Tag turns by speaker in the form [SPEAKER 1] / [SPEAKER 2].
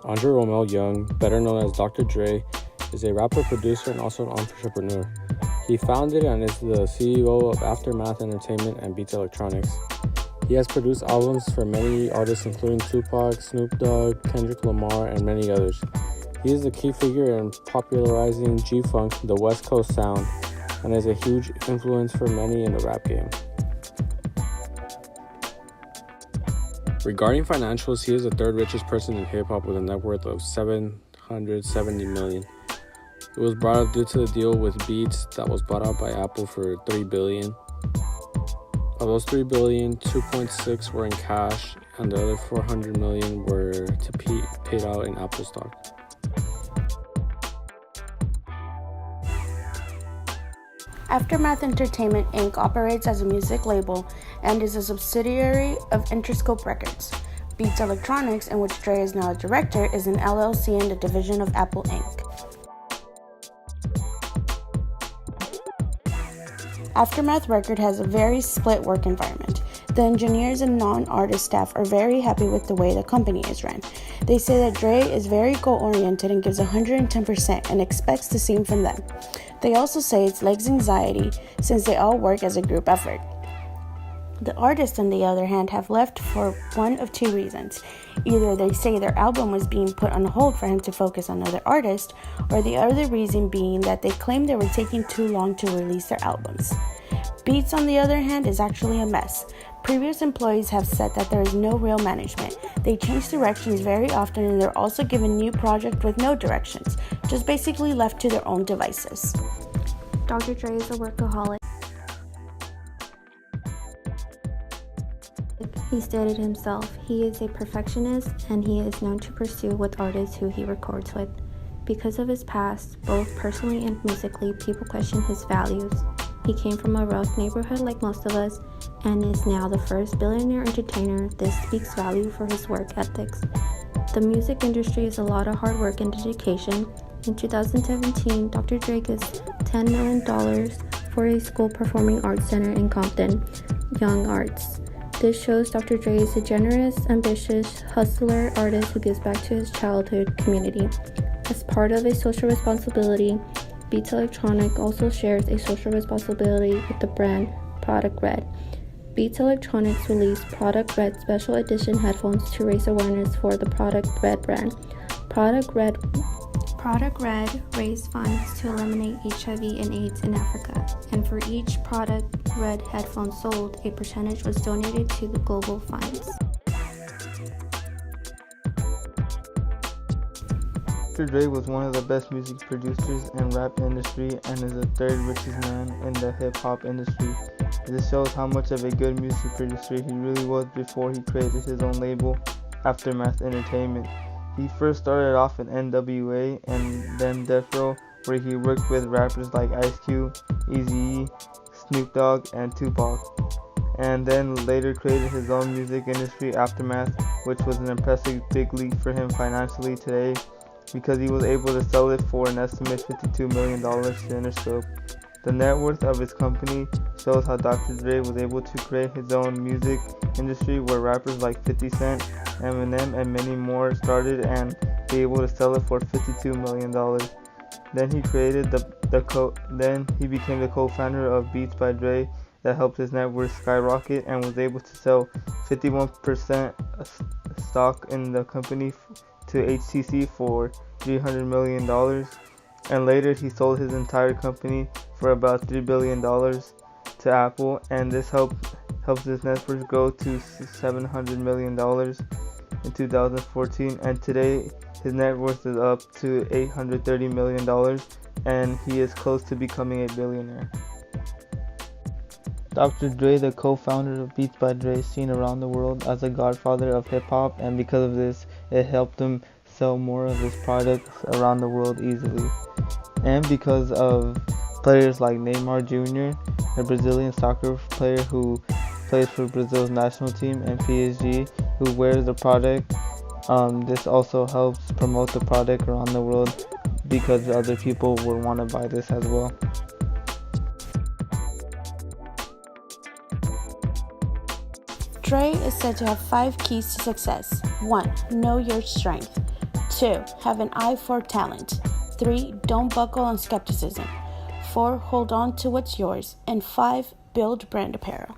[SPEAKER 1] Andre Romel Young, better known as Dr. Dre, is a rapper, producer, and also an entrepreneur. He founded and is the CEO of Aftermath Entertainment and Beats Electronics. He has produced albums for many artists including Tupac, Snoop Dogg, Kendrick Lamar, and many others. He is a key figure in popularizing G-Funk, the West Coast sound, and is a huge influence for many in the rap game. Regarding financials, he is the third richest person in hip-hop with a net worth of $770 million. It was brought up due to the deal with Beats that was bought out by Apple for $3 billion. Of those $3 billion, 2.6 were in cash, and the other $400 million were to paid out in Apple stock.
[SPEAKER 2] Aftermath Entertainment Inc. operates as a music label and is a subsidiary of Interscope Records. Beats Electronics, in which Dre is now a director, is an LLC and a division of Apple Inc. Aftermath Record has a very split work environment. The engineers and non-artist staff are very happy with the way the company is run. They say that Dre is very goal-oriented and gives 110% and expects the same from them. They also say it's less anxiety since they all work as a group effort. The artists, on the other hand, have left for one of two reasons. Either they say their album was being put on hold for him to focus on other artists, or the other reason being that they claim they were taking too long to release their albums. Beats, on the other hand, is actually a mess. Previous employees have said that there is no real management. They change directions very often, and they're also given new projects with no directions, just basically left to their own devices.
[SPEAKER 3] Dr. Dre is a workaholic. He stated himself, he is a perfectionist and he is known to pursue with artists who he records with. Because of his past, both personally and musically, people question his values. He came from a rough neighborhood like most of us and is now the first billionaire entertainer. This speaks value for his work ethics. The music industry is a lot of hard work and dedication. In 2017, Dr. Dre gets $10 million for a school performing arts center in Compton, Young Arts. This shows Dr. Dre is a generous, ambitious, hustler artist who gives back to his childhood community. As part of a social responsibility, Beats Electronic also shares a social responsibility with the brand Product Red. Beats Electronics released Product Red special edition headphones to raise awareness for the Product Red brand. Product Red raised funds to eliminate HIV and AIDS in Africa, and for each Product Red headphone sold, a percentage was donated to the global funds.
[SPEAKER 4] Dr. Dre was one of the best music producers in rap industry and is the third richest man in the hip-hop industry. This shows how much of a good music producer he really was before he created his own label, Aftermath Entertainment. He first started off in NWA and then Death Row, where he worked with rappers like Ice Cube, Eazy-E, Snoop Dogg, and Tupac, and then later created his own music industry, Aftermath, which was an impressive big leap for him financially today because he was able to sell it for an estimated $52 million to Interscope. The net worth of his company shows how Dr. Dre was able to create his own music industry where rappers like 50 Cent, Eminem, and many more started and be able to sell it for $52 million. Then he created Then he became the co-founder of Beats by Dre that helped his net worth skyrocket and was able to sell 51% stock in the company to HTC for $300 million. And later he sold his entire company for about $3 billion to Apple, and this helps his net worth grow to $700 million in 2014, and today his net worth is up to $830 million, and he is close to becoming a billionaire. Dr. Dre, the co-founder of Beats by Dre, is seen around the world as a godfather of hip-hop, and because of this, it helped him sell more of his products around the world easily. And because of players like Neymar Jr., a Brazilian soccer player who plays for Brazil's national team, and PSG, who wears the product, this also helps promote the product around the world because other people will want to buy this as well.
[SPEAKER 2] Dre is said to have 5 keys to success. 1. Know your strength. 2. Have an eye for talent. 3. Don't buckle on skepticism. 4. Hold on to what's yours. And 5. Build brand apparel.